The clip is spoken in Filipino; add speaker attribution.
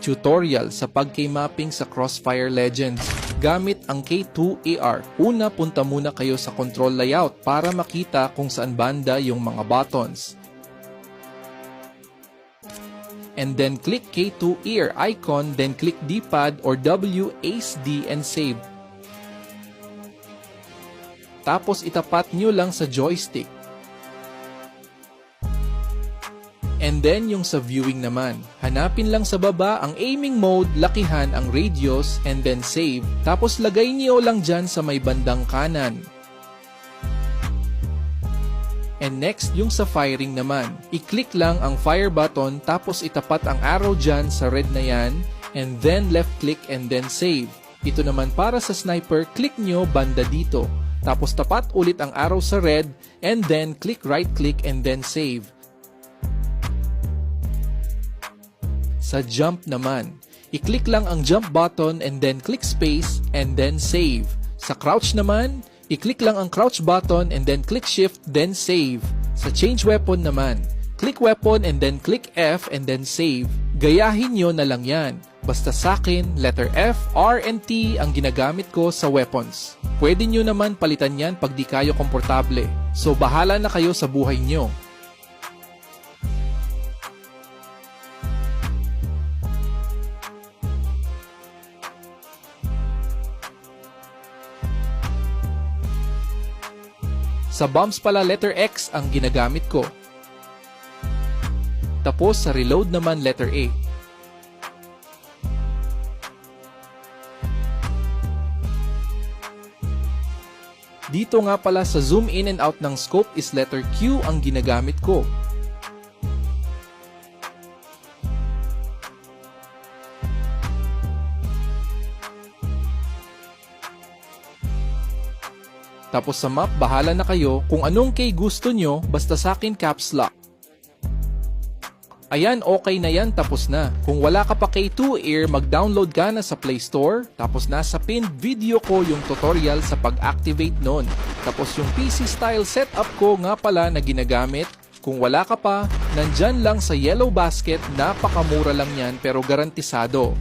Speaker 1: tutorial sa pag-K-mapping sa Crossfire Legends gamit ang K2AR. Una, punta muna kayo sa control layout para makita kung saan banda yung mga buttons. And then click K2AR icon, then click D-pad or WASD and save. Tapos itapat nyo lang sa joystick. And then yung sa viewing naman, hanapin lang sa baba ang aiming mode, lakihan ang radius, and then save. Tapos lagay niyo lang dyan sa may bandang kanan. And next, yung sa firing naman, i-click lang ang fire button tapos itapat ang arrow dyan sa red na yan, and then left click and then save. Ito naman para sa sniper, click nyo banda dito. Tapos tapat ulit ang arrow sa red, and then click right click and then save. Sa jump naman, i-click lang ang jump button and then click space and then save. Sa crouch naman, i-click lang ang crouch button and then click shift then save. Sa change weapon naman, click weapon and then click F and then save. Gayahin nyo na lang yan. Basta sakin, letter F, R, and T ang ginagamit ko sa weapons. Pwede nyo naman palitan yan pag di kayo komportable. So bahala na kayo sa buhay nyo. Sa bombs pala, letter X ang ginagamit ko. Tapos sa reload naman, letter A. Dito nga pala sa zoom in and out ng scope is letter Q ang ginagamit ko. Tapos sa map, bahala na kayo kung anong K gusto nyo, basta sakin caps lock. Ayan, okay na yan, tapos na. Kung wala ka pa K2AR, mag-download ka na sa Play Store, tapos nasa pinned video ko yung tutorial sa pag-activate nun. Tapos yung PC style setup ko nga pala na ginagamit. Kung wala ka pa, nandyan lang sa yellow basket, napakamura lang yan pero garantisado.